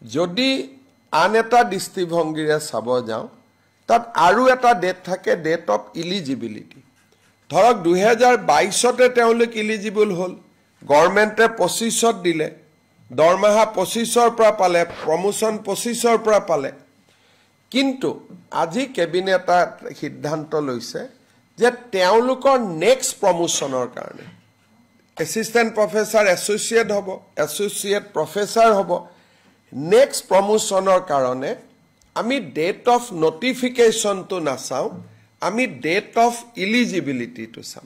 যদি আন এটা দৃষ্টিভংগীৰে চাব যাওঁ তাত আৰু এটা ডেট থাকে ডেট অফ ইলিজিবিলিটি ধৰক 2022তে তেওঁলোক ইলিজিবল হ'ল গভৰ্ণমেণ্টে 25ত দিলে দৰমহা 25ৰ পৰা পালে প্ৰমোশন 25ৰ পৰা পালে কিন্তু আজি কেবিনেটে সিদ্ধান্ত লৈছে যে তেওঁলোকৰ নেক্সট প্ৰমোশনৰ কাৰণে এসিস্ট্যান্ট প্ৰফেসৰ এসোসিয়েট হ'ব এসোসিয়েট প্ৰফেসৰ হ'ব নেক্সট প্ৰমোশনৰ কাৰণে আমি ডেট অফ নোটিফিকেশন তো নাচাও আমি ডেট অফ ইলিজিবিলিটি তো চাম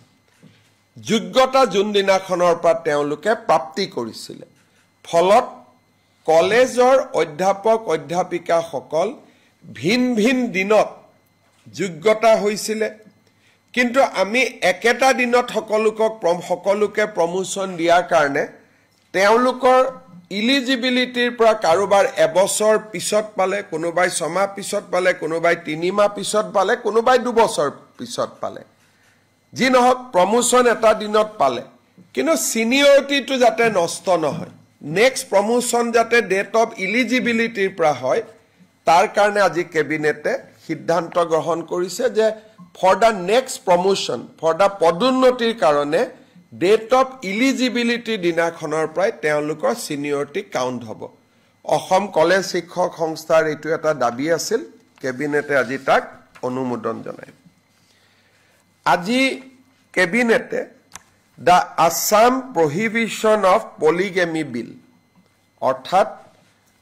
যোগ্যতা যোন দিনাখনৰ পৰা তেওঁলোকে প্ৰাপ্তি কৰিছিল ফলত কলেজৰ অধ্যাপক অধ্যাপিকা সকল ভিন ভিন দিনত যোগ্যতা হৈছিল কিন্তু আমি একেটা দিনত সকলোকে প্ৰমোশন দিয়াৰ কাৰণে তেওঁলোকৰ ইলিজিবিলিটিৰ পৰা কাৰোবাৰ এবছৰ পিছত পালে কোনোবাই 6 মাহ পিছত পালে কোনোবাই 3 মাহ পিছত পালে কোনোবাই 2 বছৰ পিছত পালে যি নহক প্ৰমোশন এটা দিনত পালে কিন্তু সিনিয়ৰিটিটো যাতে নষ্ট নহয় নেক্সট প্ৰমোশন যাতে ডেট অফ ইলিজিবিলিটিৰ পৰা হয় তাৰ কাৰণে আজি কেবিনেটে সিদ্ধান্ত গ্ৰহণ কৰিছে যে for the next promotion for the পদোন্নতিৰ কাৰণে ডেট অফ ইলিজিবিলিটি দিনাখনৰ পৰাই তেওঁলোকৰ সিনিয়ৰিটি কাউন্ট হ'ব অসম কলেজ শিক্ষক সংস্থাৰ এটো এটা দাবী আছিল কেবিনেটে আজি তাক অনুমোদন জনায় আজি কেবিনেটে দা আসাম প্ৰহিবিশন অফ পলিগেমি বিল অৰ্থাৎ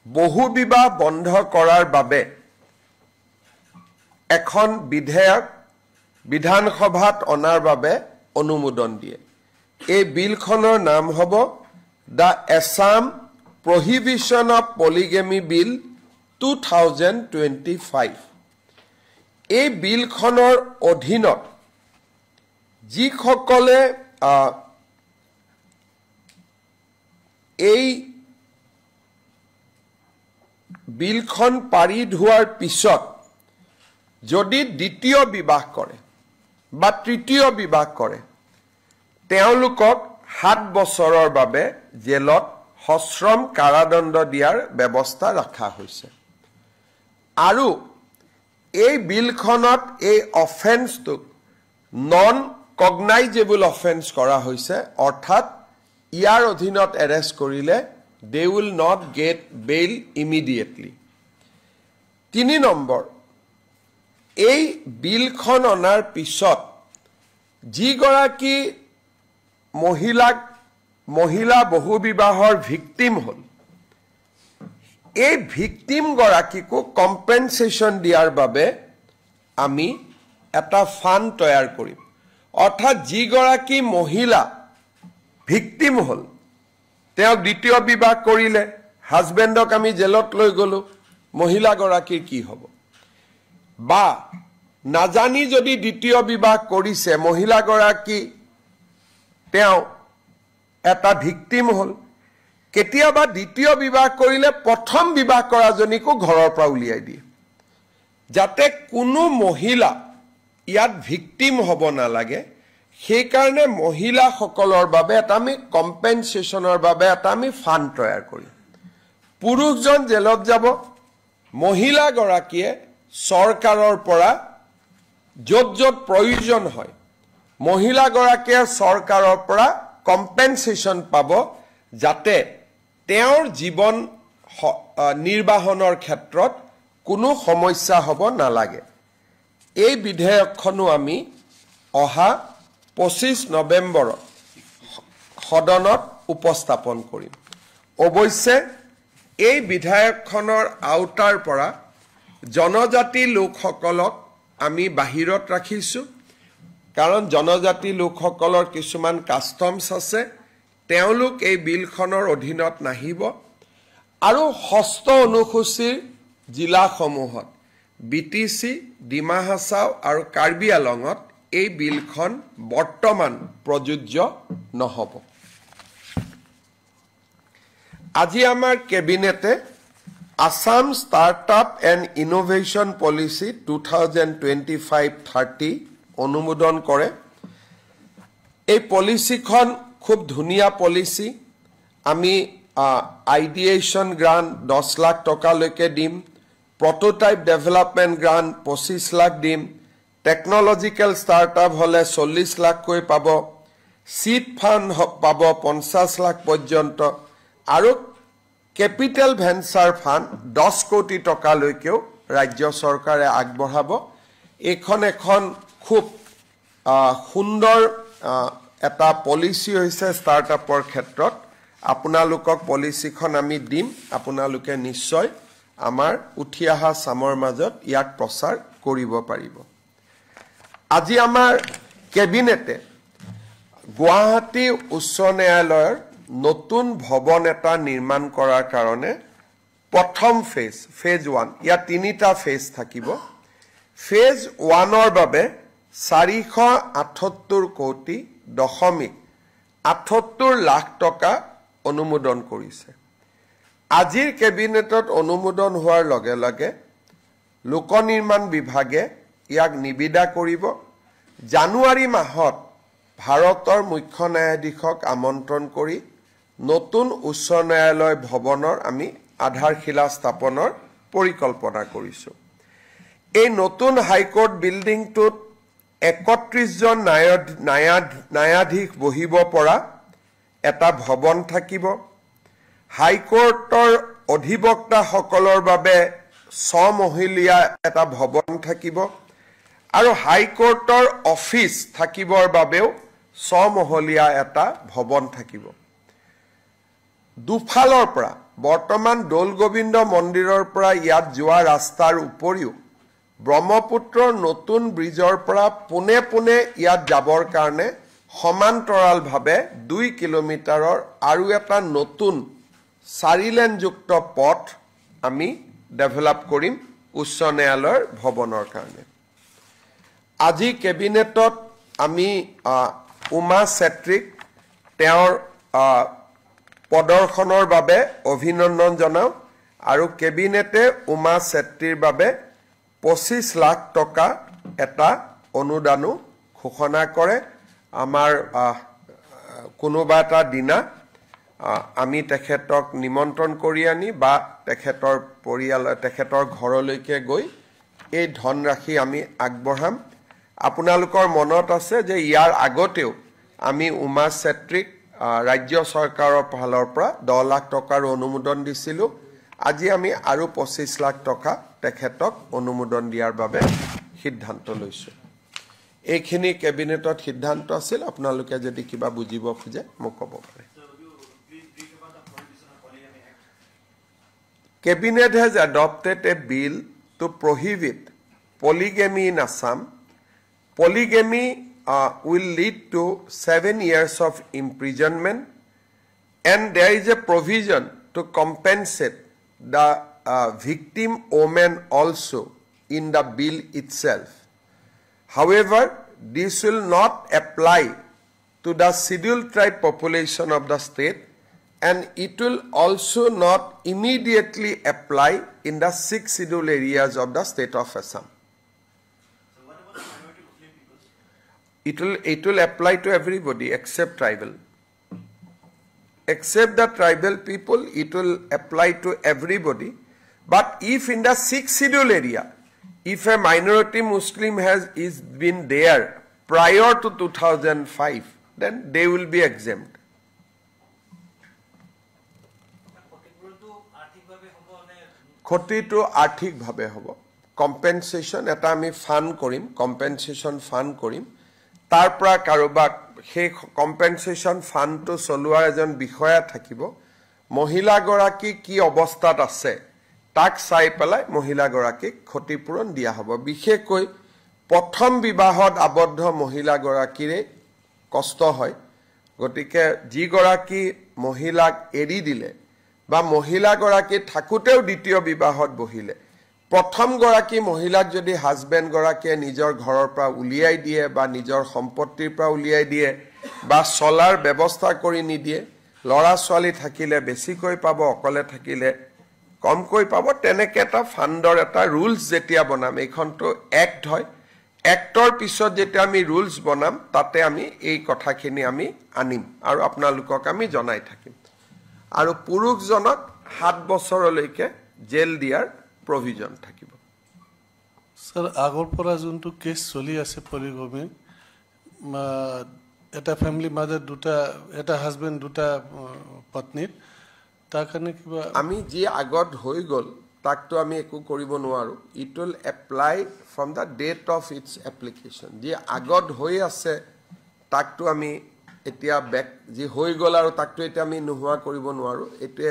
বহু বিবাহ বন্ধ কৰাৰ বাবে এখন বিধেয়ক বিধানসভাত অনাৰ বাবে অনুমোদন দিয়ে এই বিলখনৰ নাম হ'ব দা আসাম প্ৰহিবিশন অফ পলিগেমি বিল 2025 এই বিলখনৰ অধীনত যিসকলে এই বিলখন পাৰিত হোৱাৰ পিছত যদি দ্বিতীয় বিবাহ কৰে বা তৃতীয় বিবাহ কৰে তেওঁলোকক 7 বছৰৰ বাবে জেলত সশ্ৰম কাৰাদণ্ড দিয়াৰ ব্যৱস্থা ৰাখা হৈছে আৰু এই বিলখনত এই অফেন্সটো নন কগনাইজেবল অফেন্স কৰা হৈছে অৰ্থাৎ ইয়াৰ অধীনত এৰেষ্ট কৰিলে they will not get bail immediately 3 number এই বিলখন অনাৰ পিছত যিগৰাকী মহিলা বহু বিবাহৰ ভিকটিম হল এই ভিকটিম গৰাকীকো কম্পেনসেশন দিয়াৰ বাবে আমি এটা ফান্ড তৈয়াৰ কৰিম অৰ্থাৎ যিগৰাকী মহিলা ভিকটিম হল তেওঁ দ্বিতীয় বিবাহ কৰিলে হাজবেণ্ডক আমি জেলত লৈ গলো মহিলা গৰাকীৰ কি হ'ব বা নাজানি যদি দ্বিতীয় বিবাহ কৰিছে মহিলা গৰাকী তেওঁ এটা ভিকটিম হল কেতিয়াবা দ্বিতীয় বিবাহ কৰিলে প্ৰথম বিবাহ কৰাজনীকো ঘৰৰ পৰা উলিয়াই দিয়ে যাতে কোনো মহিলা ইয়াত ভিকটিম হ'ব নালাগে সেই কাৰণে মহিলা সকলৰ বাবে এটা আমি কম্পেনসেশনৰ বাবে এটা আমি ফান্ড তৈয়াৰ কৰিম পুৰুষজন জেলত যাব মহিলা গৰাকীয়ে চৰকাৰৰ পৰা যত প্ৰয়োজন হয় মহিলা গৰাকীয়ে চৰকাৰৰ পৰা কম্পেনসেশন পাব যাতে তেওঁৰ জীৱন নিৰ্বাহনৰ ক্ষেত্ৰত কোনো সমস্যা হ'ব নালাগে এই বিধেয়কখনো আমি অহা 25 নৱেম্বৰ সদনত উপস্থাপন কৰিম অৱশ্যে এই বিধেয়কখনৰ আউটাৰ পৰা জনজাতি লোকসকলক আমি বাহিৰত ৰাখিছো কাৰণ জনজাতি লোকসকলৰ কিছুমান কাষ্টমছ আছে তেওঁলোক এই বিলখনৰ অধীনত নাহিব আৰু ষষ্ঠ অনুসূচীৰ জিলাসমূহত বিটিসি ডিমা হাছাও আৰু কাৰ্বি আলঙত এই বিলখন বৰ্তমান প্ৰযোজ্য নহব আজি আমাৰ কেবিনেটে Assam startup and innovation policy 2025-30 অনুমোদন কৰে এই পলিচিখন খুব ধুনীয়া পলিচি আমি আইডিয়েশ্যন গ্ৰাণ্ট 10 লাখ টকালৈকে দিম, প্ৰটোটাইপ ডেভেলপমেণ্ট গ্ৰাণ্ট 25 লাখ দিম, টেকনলজিকেল ষ্টাৰ্টআপ হ'লে 40 লাখকৈ পাব, সিড ফাণ্ড পাব 50 লাখ পৰ্যন্ত, আৰু কেপিটেল ভেঞ্চাৰ ফাণ্ড 10 কোটি টকালৈকেও ৰাজ্য চৰকাৰে আগবঢ়াব। এইখন এখন খুব সুন্দৰ এটা পলিচি হৈছে ষ্টাৰ্টআপৰ ক্ষেত্ৰত। আপোনালোকক পলিচিখন আমি দিম, আপোনালোকে নিশ্চয় আমাৰ উঠি অহা চামৰ মাজত ইয়াক প্ৰচাৰ কৰিব পাৰিব। আজি আমাৰ কেবিনেটে গুৱাহাটী উচ্চ ন্যায়ালয়ৰ নতুন ভৱন এটা নিৰ্মাণ কৰাৰ কাৰণে প্ৰথম ফেজ 1, ইয়াত 3টা ফেজ থাকিব। ফেজ 1ৰ বাবে 478.78 লাখ টকা অনুমোদন কৰিছে। আজিৰ কেবিনেটত অনুমোদন হোৱাৰ লগে লগে লোক নিৰ্মাণ বিভাগে ইয়াক নিবিদা কৰিব। জানুৱাৰী মাহত ভাৰতৰ মুখ্য ন্যায়াধীশক আমন্ত্ৰণ কৰি নতুন উচ্চ ন্যায়ালয় ভৱনৰ আমি আধাৰশিলা স্থাপনৰ পৰিকল্পনা কৰিছোঁ। এই নতুন হাইকোৰ্ট বিল্ডিংটোত 31 জন ন্যায়াধীশ বহিব পৰা এটা ভৱন থাকিব। হাইকোৰ্টৰ অধিবক্তাসকলৰ বাবে 6 মহলীয়া এটা ভৱন থাকিব, আৰু হাইকোৰ্টৰ অফিচ থাকিবৰ বাবেও 6 মহলীয়া এটা ভৱন থাকিব। দুফালৰ পৰা বৰ্তমান দৌল গোবিন্দ মন্দিৰৰ পৰা ইয়াত যোৱা ৰাস্তাৰ উপৰিও ব্ৰহ্মপুত্ৰৰ নতুন ব্ৰিজৰ পৰা পোনে পোনে ইয়াত যাবৰ কাৰণে সমান্তৰালভাৱে 2 কিলোমিটাৰৰ আৰু এটা নতুন 4 লেনযুক্ত পথ আমি ডেভেলপ কৰিম উচ্চ ন্যায়ালয়ৰ ভৱনৰ কাৰণে। আজি কেবিনেটত আমি উমা চেত্ৰীক তেওঁৰ প্ৰদৰ্শনৰ বাবে অভিনন্দন জনাওঁ, আৰু কেবিনেটে উমা চেত্ৰীৰ বাবে 25 লাখ টকা এটা অনুদানো ঘোষণা কৰে। আমাৰ কোনোবা এটা দিনা আমি তেখেতক নিমন্ত্ৰণ কৰি আনি বা তেখেতৰ পৰিয়াল তেখেতৰ ঘৰলৈকে গৈ এই ধনৰাশি আমি আগবঢ়াম। আপোনালোকৰ মনত আছে যে ইয়াৰ আগতেও আমি উমা চেত্ৰীক ৰাজ্য চৰকাৰৰ ফালৰ পৰা 10 লাখ টকাৰ অনুমোদন দিছিলোঁ। আজি আমি আৰু 25 লাখ টকা তেখেতক অনুমোদন দিয়াৰ বাবে সিদ্ধান্ত লৈছোঁ। এইখিনি কেবিনেটত সিদ্ধান্ত আছিল। আপোনালোকে যদি কিবা বুজিব খোজে মোক ক'ব পাৰে। Cabinet has adopted a bill to prohibit polygamy in Assam. Polygamy will lead to 7 years of imprisonment, and there is a provision to compensate the victim women also in the bill itself. However, this will not apply to the scheduled tribe population of the state, and it will also not immediately apply in the 6 scheduled areas of the state of Assam. So what about the minority Muslim peoples? It will apply to everybody except tribal. Except the tribal people, it will apply to everybody. But if in the 6 scheduled area, if a minority Muslim is been there prior to 2005, then they will be exempt. ক্ষতিটো আৰ্থিকভাৱে হ'ব। Compensation এটা আমি fund কৰিম, compensation fund কৰিম। তাৰ পৰা কাৰোবাক সেই কম্পেনচেশ্যন ফাণ্ডটো চলোৱাৰ এজন বিষয়া থাকিব। মহিলাগৰাকী কি অৱস্থাত আছে তাক চাই পেলাই মহিলাগৰাকীক ক্ষতিপূৰণ দিয়া হ'ব। বিশেষকৈ প্ৰথম বিবাহত আবদ্ধ মহিলাগৰাকীৰে কষ্ট হয়। গতিকে যিগৰাকী মহিলাক এৰি দিলে বা মহিলাগৰাকী থাকোঁতেও দ্বিতীয় বিবাহত বহিলে, প্ৰথমগৰাকী মহিলাক যদি হাজবেণ্ডগৰাকীয়ে নিজৰ ঘৰৰ পৰা উলিয়াই দিয়ে বা নিজৰ সম্পত্তিৰ পৰা উলিয়াই দিয়ে বা চলাৰ ব্যৱস্থা কৰি নিদিয়ে, ল'ৰা ছোৱালী থাকিলে বেছিকৈ পাব, অকলে থাকিলে কমকৈ পাব, তেনেকৈ এটা ফাণ্ডৰ এটা ৰুলছ যেতিয়া বনাম, এইখনতো এক্ট হয়, এক্টৰ পিছত যেতিয়া আমি ৰুলছ বনাম তাতে আমি এই কথাখিনি আমি আনিম আৰু আপোনালোকক আমি জনাই থাকিম। আৰু পুৰুষজনক 7 বছৰলৈকে জেল দিয়াৰ প্ৰভিজন থাকিব স্যাৰ আগৰ পৰা যোনটো কেছ চলি আছে পলিগমি এটা ফ্যামিলি মাদাৰ দুটা এটা হাজবেন্ড দুটা পত্নীৰ তাৰ কাৰণে কিবা আমি যি আগত হৈ গল তাকতো আমি একো কৰিব নোৱাৰো it will apply from the date of its application যি আগত হৈ আছে তাকতো আমি এতিয়া বেক যি হৈ গল আৰু তাকতো এতিয়া আমি নোহোৱা কৰিব নোৱাৰো এতে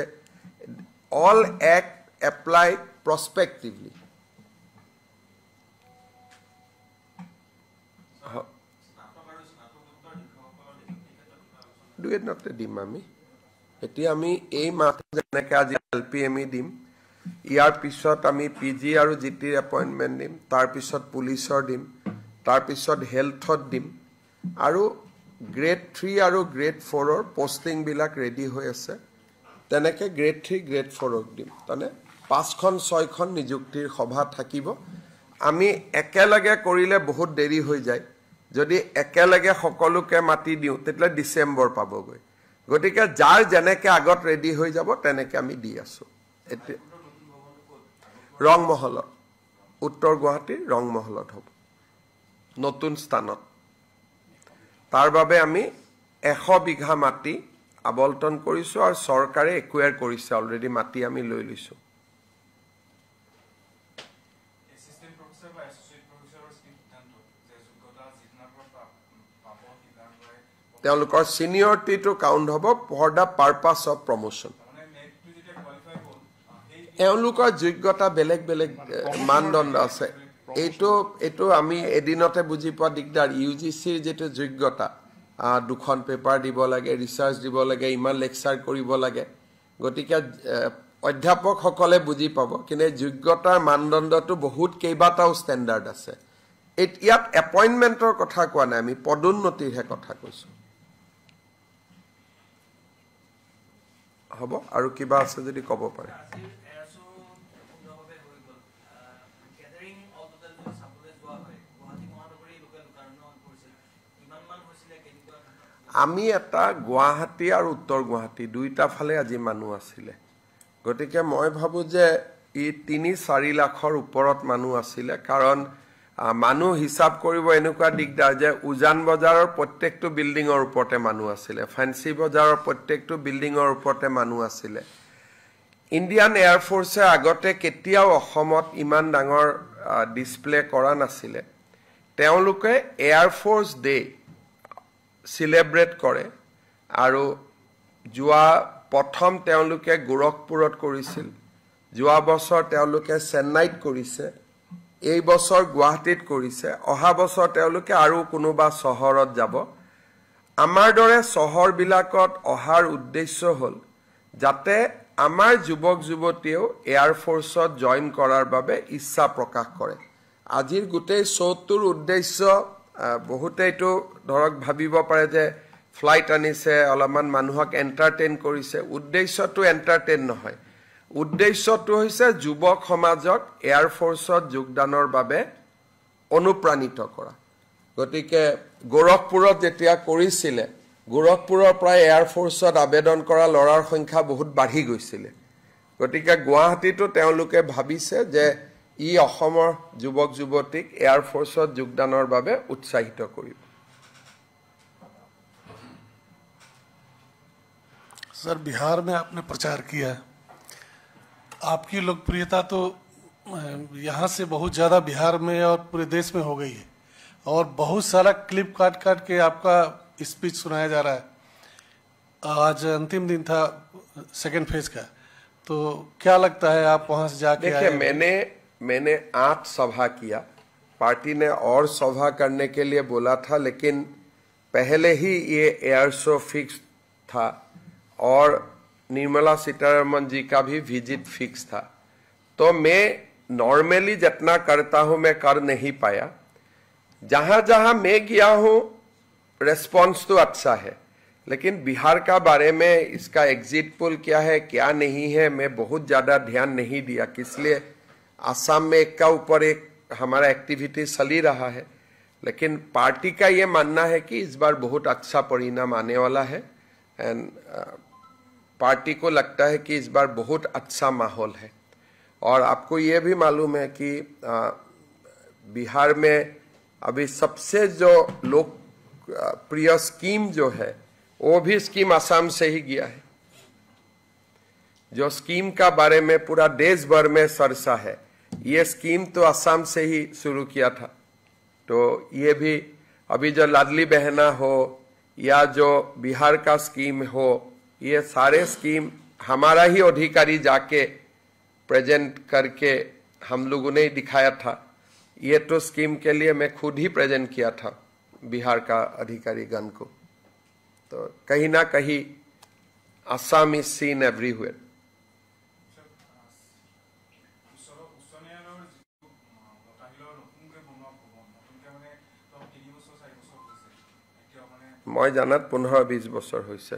অল এক্ট এপ্লাই prospectively দুয়ে নতে দিম আমি এতিয়া আমি এই মাহ যেনেকে আজি এলপিএমই দিম ইয়াৰ পিছত আমি পিজি আৰু জিটিৰ এপইন্টমেন্ট দিম তাৰ পিছত পুলিচৰ দিম তাৰ পিছত হেলথত দিম আৰু গ্ৰেড 3 আৰু গ্ৰেড 4 ৰ পোস্টিং বিলাক ৰেডি হৈ আছে তেনেকে গ্ৰেড 3 গ্ৰেড 4 ক দিম তনে 5খন 6খন নিযুক্তিৰ সভা থাকিব আমি একেলগে কৰিলে বহুত দেৰি হৈ যায় যদি একেলগে সকলোকে মাটি দিও তেতিয়া ডিসেম্বৰ পাবগৈ গতিকে যাৰ জেনেকে আগত ৰেডি হৈ যাব তেনেকে আমি দি আছো ৰংমহলত উত্তৰ গুৱাহাটীৰ ৰংমহলত হ'ব নতুন স্থানত তাৰ বাবে আমি 100 বিঘা মাটি আবলটন কৰিছো আৰু চৰকাৰে একুয়াৰ কৰিছে অলৰেডি মাটি আমি লৈ লৈছো তেওঁলোকৰ সিনিয়ৰিটি কাউন্ট হ'ব for the purpose of promotion তেওঁলোকৰ যোগ্যতা বেলেগ বেলেগ মানদণ্ড আছে এইটো আমি এদিনতে বুজি পোৱা দিগদাৰ ইউজিচিৰ যেটো যোগ্যতা দুখন পেপাৰ দিব লাগে ৰিসাৰ্চ দিব লাগে ইমান লেকচাৰ কৰিব লাগে গতিকে অধ্যাপক সকলে বুজি পাব কিন্তু যোগ্যতাৰ মানদণ্ডটো বহুত কেইবাটাও ষ্টেণ্ডাৰ্ড আছে ইয়াত এপইন্টমেন্টৰ কথা কোৱা নাই আমি পদোন্নতিৰহে কথা কৈছো হ'ব আৰু কিবা আছে যদি ক'ব পাৰে আমি এটা গুৱাহাটী আৰু উত্তৰ গুৱাহাটী দুইটা ফালে আজি মানুহ আছিলে গতিকে মই ভাবো যে ই 3-4 লাখৰ ওপৰত মানুহ আছিলে কাৰণ মানুহ হিসাব কৰিব এনেকুৱা দিগদাৰ যে উজান বজাৰৰ প্ৰত্যেকটো বিল্ডিংৰ ওপৰতে মানুহ আছিলে ফেন্সি বজাৰৰ প্ৰত্যেকটো বিল্ডিংৰ ওপৰতে মানুহ আছিলে ইণ্ডিয়ান এয়াৰ ফোৰ্সে আগতে কেতিয়াও অসমত ইমান ডাঙৰ ডিসপ্লে কৰা নাছিলে তেওঁলোকে এয়াৰ ফোৰ্স ডে সিলেব্ৰেট কৰে আৰু যোৱা প্ৰথম তেওঁলোকে গোৰখপুৰত কৰিছিল যোৱা বছৰ তেওঁলোকে চেন্নাইত কৰিছে এই বছৰ গুৱাহাটীত কৰিছে অহা বছৰ তেওঁলোকে আৰু কোনোবা চহৰত যাব আমাৰ দৰে চহৰ বিলাকত অহাৰ উদ্দেশ্য হল যাতে আমাৰ যুৱক যুৱতীও এয়াৰ ফোৰ্সত জয়েন কৰাৰ বাবে ইচ্ছা প্ৰকাশ কৰে আজিৰ গোটেই শোটোৰ উদ্দেশ্য বহুতেইটো ধৰক ভাবিব পাৰে যে ফ্লাইট আনিছে অলপমান মানুহক এন্টাৰটেইন কৰিছে উদ্দেশ্যটো এন্টাৰটেইন নহয় উদ্দেশ্যটো হৈছে যুৱক সমাজক এয়াৰ ফোৰ্সত যোগদানৰ বাবে অনুপ্ৰাণিত কৰা গতিকে গোৰখপুৰত যেতিয়া কৰিছিলে গোৰখপুৰৰ প্ৰায় এয়াৰ ফোৰ্সত আবেদন কৰা লৰাৰ সংখ্যা বহুত বাঢ়ি গৈছিল গতিকে গুৱাহাটীতো তেওঁলোকে ভাবিছে যে ই অসমৰ যুৱক যুৱতীক এয়াৰ ফোৰ্সত যোগদানৰ বাবে উৎসাহিত কৰিব सर बिहार में आपने प्रचार किया आपकी लोकप्रियता तो यहाँ से बहुत ज़्यादा बिहार में और पूरे देश में हो गई है और बहुत सारा क्लिप काट काट के आपका स्पीच सुनाया जा रहा है आज अंतिम दिन था सेकंड फेज का तो क्या लगता है आप वहाँ से जाके देखिए मैंने 8 सभा किया पार्टी ने और सभा करने के लिए बोला था लेकिन पहले ही ये एयर शो फिक्स था और निर्मला सीतारमण जी का भी विजिट फिक्स था तो मैं नॉर्मली जितना करता हूं मैं कर नहीं पाया जहां जहां मैं गया हूं रेस्पॉन्स तो अच्छा है लेकिन बिहार का बारे में इसका एग्जिट पोल क्या है क्या नहीं है मैं बहुत ज्यादा ध्यान नहीं दिया इसलिए आसाम में एक का ऊपर एक हमारा एक्टिविटी चली रहा है लेकिन पार्टी का ये मानना है कि इस बार बहुत अच्छा परिणाम आने वाला है एंड पार्टी को लगता है कि इस बार बहुत अच्छा माहौल है। और आपको ये भी मालूम है कि बिहार में अभी सबसे जो लोकप्रिय स्कीम जो है वो भी स्कीम असम से ही गया है। जो स्कीम का बारे में पूरा देश भर में चर्चा है, ये स्कीम तो असम से ही शुरू किया था। तो ये भी अभी जो लाडली बहना हो या जो बिहार का स्कीम हो, ये सारे स्कीम हमारा ही अधिकारी जाके प्रेजेंट करके हम लोगों ने दिखाया था। ये तो स्कीम के लिए मैं खुद ही प्रेजेंट किया था बिहार का अधिकारी गण को। तो कहीं ना कहीं असम इज सीन एवरीवेयर। मैं জানাত 15-20 বছৰ হৈছে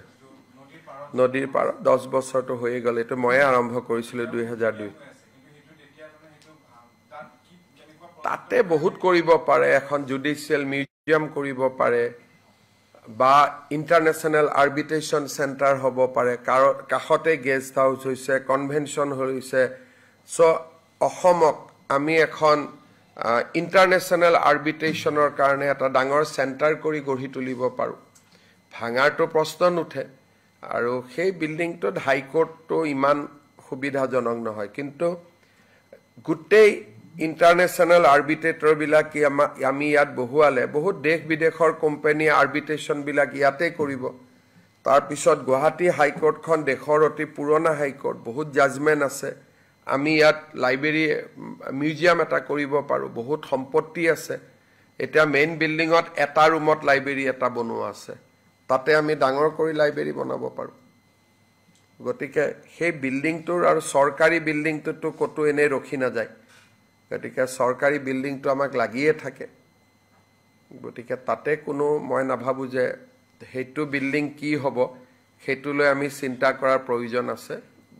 নদীৰ পাৰ 10 বছৰটো হৈ গ'ল। এটো মই আৰম্ভ কৰিছিলো 2002। তাতে বহুত কৰিব পাৰে, এখন জুডিচিয়েল মিউজিয়াম কৰিব পাৰে বা ইন্টাৰনেশ্যনেল আৰ্বিট্ৰেশন সেন্টাৰ হ'ব পাৰে। কাষতে গেষ্ট হাউস হৈছে, কনভেনশন হৈছে। সো অসমক আমি এখন ইন্টাৰনেশ্যনেল আৰ্বিট্ৰেশনৰ কাৰণে এটা ডাঙৰ সেন্টাৰ কৰি গঢ়ি তুলিব পাৰো। ভাঙাৰটো প্ৰশ্ন নুঠে। আৰু সেই বিল্ডিংটোত হাইকোৰ্টটো ইমান সুবিধাজনক নহয়, কিন্তু গোটেই ইন্টাৰনেশ্যনেল আৰ্বিট্ৰেটৰ বিলাক আমি ইয়াত বহুৱালে বহুত দেশ বিদেশৰ কোম্পানী আৰ্বিট্ৰেশন বিলাক ইয়াতে কৰিব। তাৰ পিছত গুৱাহাটী হাইকোৰ্টখন দেশৰ অতি পুৰণা হাইকোৰ্ট, বহুত জাজমেন্ট আছে। আমি ইয়াত লাইব্ৰেৰী মিউজিয়াম এটা কৰিব পাৰো, বহুত সম্পত্তি আছে। এটা মেইন বিল্ডিংত এটা ৰুমত লাইব্ৰেৰী এটা বনোৱা আছে, তাতে আমি ডাঙৰ কৰি লাইব্ৰেৰী বনাব পাৰো। গতিকে সেই বিল্ডিংটোৰ আৰু চৰকাৰী বিল্ডিংটো কতো এনে ৰখি নাযায়। গতিকে চৰকাৰী বিল্ডিংটো আমাক লাগিয়ে থাকে। গতিকে তাতে কোনো মই নাভাবো যে সেইটো বিল্ডিং কি হ'ব সেইটোলৈ আমি চিন্তা কৰাৰ প্ৰয়োজন আছে।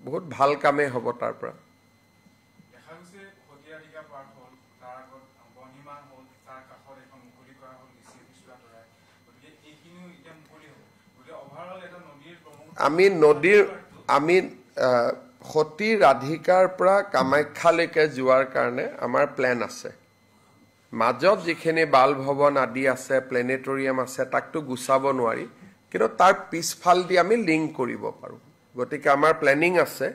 বহুত ভাল কামে হ'ব তাৰ পৰা। আমি সতী ৰাধিকাৰ পৰা কামাখ্যালৈকে যোৱাৰ কাৰণে আমাৰ প্লেন আছে। মাজত যিখিনি বাল ভৱন আদি আছে, প্লেনেটৰিয়াম আছে, তাকতো গুচাব নোৱাৰি, কিন্তু তাৰ পিছফাল দি আমি লিংক কৰিব পাৰো। গতিকে আমাৰ প্লেনিং আছে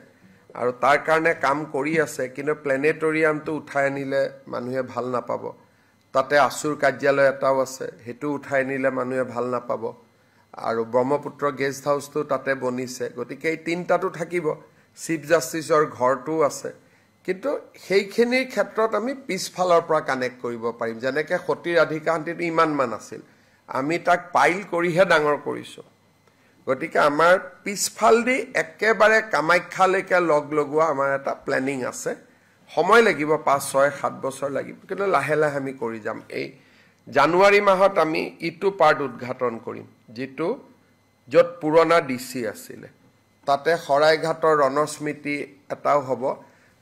আৰু তাৰ কাৰণে কাম কৰি আছে। কিন্তু প্লেনেটৰিয়ামটো উঠাই আনিলে মানুহে ভাল নাপাব। তাতে আছুৰ কাৰ্যালয় এটাও আছে, সেইটো উঠাই আনিলে মানুহে ভাল নাপাব। আৰু ব্ৰহ্মপুত্ৰ গেষ্ট হাউসটো তাতে বনিছে। গতিকে এই তিনটাটো থাকিব। চিফ জাষ্টিছৰ ঘৰটো আছে, কিন্তু সেইখিনিৰ ক্ষেত্ৰত আমি পিছফালৰ পৰা কানেক্ট কৰিব পাৰিম। যেনেকৈ সতীৰ ৰাধিকান্তিটো ইমান আছিল, আমি তাক পাইল কৰিহে ডাঙৰ কৰিছো। গতিকে আমাৰ পিছফাল দি একেবাৰে কামাখ্যালৈকে লগোৱা আমাৰ এটা প্লেনিং আছে। সময় লাগিব, 5-6-7 বছৰ লাগিব, কিন্তু লাহে লাহে আমি কৰি যাম। এই জানুৱাৰী মাহত আমি ইটো পাৰ্ট উদ্ঘাটন কৰিম, যিটো য'ত পুৰণা ডিচি আছিলে। তাতে শৰাইঘাটৰ ৰণস্মৃতি এটাও হ'ব।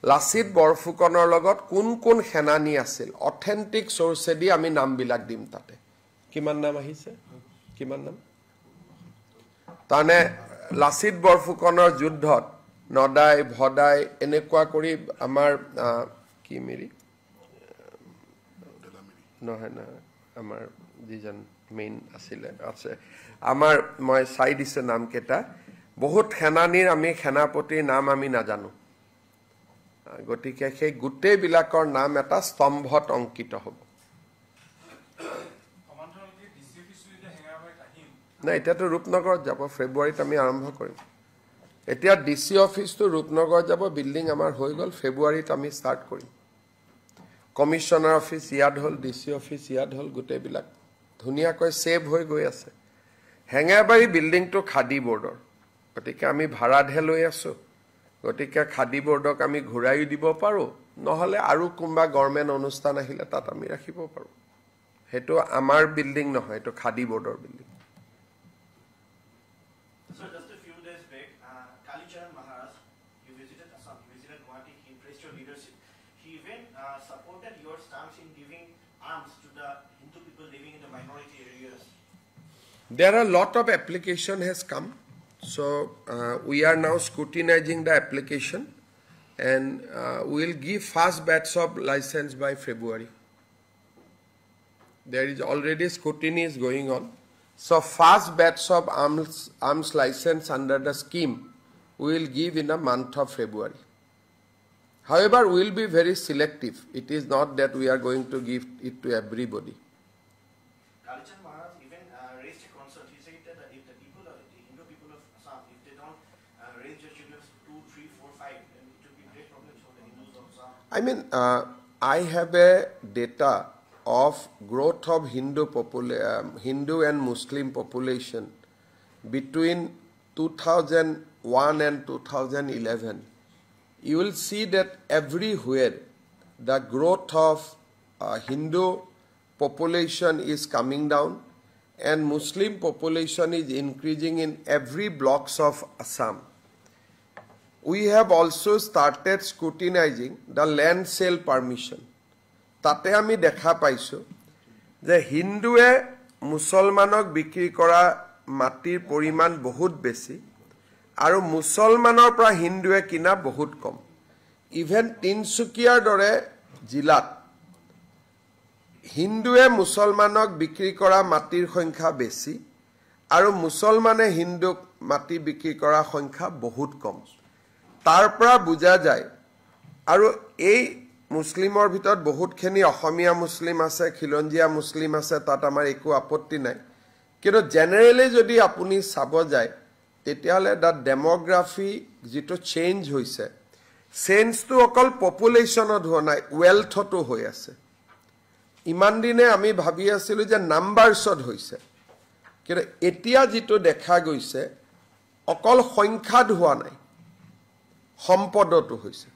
লাচিত বৰফুকনৰ লগত কোন কোন সেনানী আছিল, অথেন্টিক সোৰ্সেদি আমি নামবিলাক দিম তাতে। কিমান নাম আহিছে, কিমান নাম? তাৰমানে লাচিত বৰফুকনৰ যুদ্ধত নদাই ভদাই এনেকুৱা কৰি আমাৰ কি মিৰি নহয় না, আমাৰ যিজন মেইন আছিলে আছে আমাৰ, মই চাই দিছে নামকেইটা। বহুত সেনানীৰ আমি সেনাপতিৰ নাম আমি নাজানো। গতিকে সেই গোটেইবিলাকৰ নাম এটা স্তম্ভত অংকিত হ'ব। নাই, এতিয়াতো ৰূপনগৰত যাব, ফেব্ৰুৱাৰীত আমি আৰম্ভ কৰিম। এতিয়া ডিচি অফিচটো ৰূপনগৰত যাব, বিল্ডিং আমাৰ হৈ গ'ল। ফেব্ৰুৱাৰীত আমি ষ্টাৰ্ট কৰিম। কমিশনাৰ অফিচ ইয়াত হ'ল, ডিচি অফিচ ইয়াত হ'ল, গোটেইবিলাক ধুনীয়াকৈ ছেভ হৈ গৈ আছে। হেঙেৰাবাৰী বিল্ডিংটো খাদী বোৰ্ডৰ, গতিকে আমি ভাড়াতহে লৈ আছো। গতিকে খাদী বোৰ্ডক আমি ঘূৰাই দিব পাৰো, নহ'লে আৰু কোনোবা গভৰ্ণমেণ্ট অনুষ্ঠান আহিলে তাত আমি ৰাখিব পাৰো। সেইটো আমাৰ বিল্ডিং নহয়, এইটো খাদী বোৰ্ডৰ building. So just a few days back, Kalicharan Maharaj, you visited Assam, you visited Guwahati, he praised your leadership. He even supported your stance in giving arms to the Hindu people living in the minority areas. There are a lot of application has come. So we are now scrutinizing the application, and we will give first batch of license by February. There is already scrutiny is going on. So first batch of arms license under the scheme we will give in the month of February. However, we will be very selective. It is not that we are going to give it to everybody. Kalichand Maharaj even raised a concern. He said that if the people, the Hindu people of Assam, if they don't raise their children 2, 3, 4, 5, then it will be great problems for the Hindus of Assam. I mean, I have a data of growth of Hindu and Muslim population between 2001 and 2011. You will see that everywhere the growth of Hindu population is coming down and Muslim population is increasing in every blocks of Assam. We have also started scrutinizing the land sale permission. তাতে আমি দেখা পাইছো যে হিন্দুৱে মুছলমানক বিক্ৰী কৰা মাটিৰ পৰিমাণ বহুত বেছি আৰু মুছলমানৰ পৰা হিন্দুৱে কিনা বহুত কম ইভেন তিনসুকিয়াৰ দৰে জিলাত হিন্দুৱে মুছলমানক বিক্ৰী কৰা মাটিৰ সংখ্যা বেছি আৰু মুছলমানে হিন্দুক মাটি বিক্ৰী কৰা সংখ্যা বহুত কম তাৰ পৰা বুজা যায় আৰু এই মুছলিমৰ ভিতৰত বহুতখিনি অসমীয়া মুছলিম আছে খিলঞ্জিয়া মুছলিম আছে তাত আমাৰ একো আপত্তি নাই কিন্তু জেনাৰেলি যদি আপুনি চাব যায় তেতিয়ালে দা ডেমোগ্ৰাফি যেটো চেঞ্জ হৈছে চেঞ্জটো অকল পপুলেশ্যনত হোৱা নাই ৱেলথটো হৈ আছে ইমান দিনে আমি ভাবি আছিলো যে নাম্বাৰছত হৈছে কিন্তু এতিয়া যেটো দেখা গৈছে অকল সংখ্যাত হোৱা নাই সম্পদটো হৈছে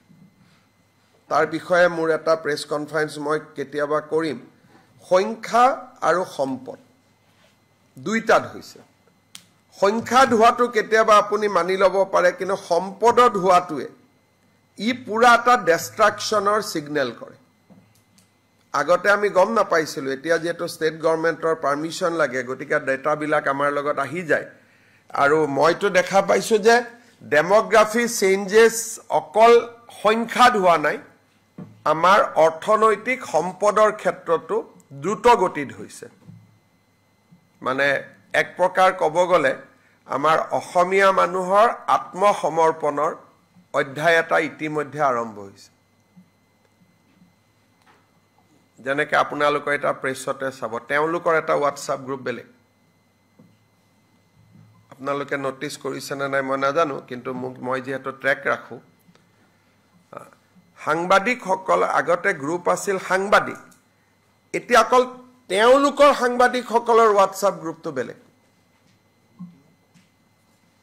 তাৰ বিষয়ে মোৰ এটা প্ৰেছ কনফাৰেন্স মই কেতিয়াবা কৰিম সংখ্যা আৰু সম্পদ দুইটাত হৈছে সংখ্যাত হোৱাটো কেতিয়াবা আপুনি মানি ল'ব পাৰে কিন্তু সম্পদত হোৱাটোৱে ই পুৰা এটা ডিষ্ট্ৰাকচনৰ সিগনেল কৰে আগতে আমি গম নাপাইছিলো এতিয়া যেটো ষ্টেট গভৰ্ণমেণ্টৰ পাৰমিশন লাগে গতিকে ডেটা বিলাক আমাৰ লগত আহি যায় আৰু মইতো দেখা পাইছো যে ডেমোগ্ৰাফি চেঞ্জেছ অকল সংখ্যাত হোৱা নাই আমাৰ অৰ্থনৈতিক সম্পদৰ ক্ষেত্ৰতো দ্ৰুত গতিত হৈছে মানে এক প্ৰকাৰ ক'ব গলে আমাৰ অসমীয়া মানুহৰ আত্মসমৰ্পণৰ অধ্যায় এটা ইতিমধ্যে আৰম্ভ হৈছে যেনেকৈ আপোনালোকৰ এটা প্ৰেছতে চাব তেওঁলোকৰ এটা হোৱাটছআপ গ্ৰুপ বেলেগ আপোনালোকে নোটিস কৰিছে না নাই মই নাজানো কিন্তু মই যেহেতু ট্ৰেক ৰাখো সাংবাদিক সকল আগতে গ্ৰুপ আছিল সাংবাদিক এতিয়া অকল তেওঁলোকৰ সাংবাদিক সকলৰ হোৱাটছআপ গ্ৰুপটো বেলেগ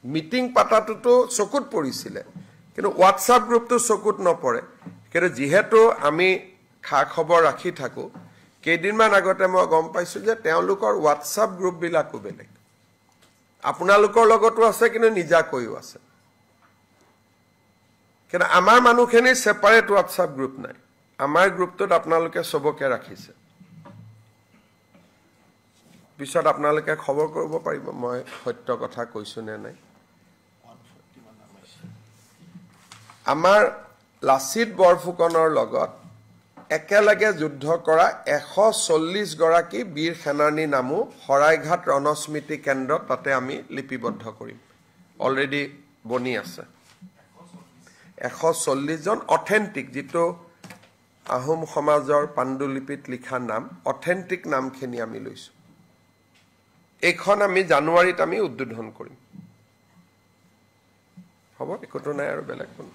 মিটিং পাতাটোতো চকুত পৰিছিল কিন্তু হোৱাটছআপ গ্ৰুপটো চকুত নপৰে কিন্তু যেহেতু আমি খা খবৰ ৰাখি থাকো কেইদিনমান আগতে মই গম পাইছো যে তেওঁলোকৰ হোৱাটছআপ গ্ৰুপ বিলাকো বেলেগ আপোনালোকৰ লগতো আছে কিন্তু নিজাকৈও আছে কিন্তু আমাৰ মানুহখিনি সেপাৰেট হোৱাটছআপ গ্ৰুপ নাই আমাৰ গ্ৰুপটোত আপোনালোকে সবকে ৰাখিছে পিছত আপোনালোকে খবৰ কৰিব পাৰিব মই সত্য কথা কৈছো নে নাই আমাৰ লাচিত বৰফুকনৰ লগত একেলগে যুদ্ধ কৰা 140 গৰাকী বীৰ সেনানীৰ নামো হৰাইঘাট ৰণস্মৃতি কেন্দ্ৰ তাতে আমি লিপিবদ্ধ কৰিম অলৰেডি বনি আছে 140 জন অথেন্টিক যেটো আহোম সমাজৰ পাণ্ডুলিপিত লিখা নাম অথেন্টিক নামখিনি আমি লৈছো এইখন আমি জানুৱাৰীত আমি উদ্বোধন কৰিম হ'ব একোটো নাই আৰু বেলেগ কোনো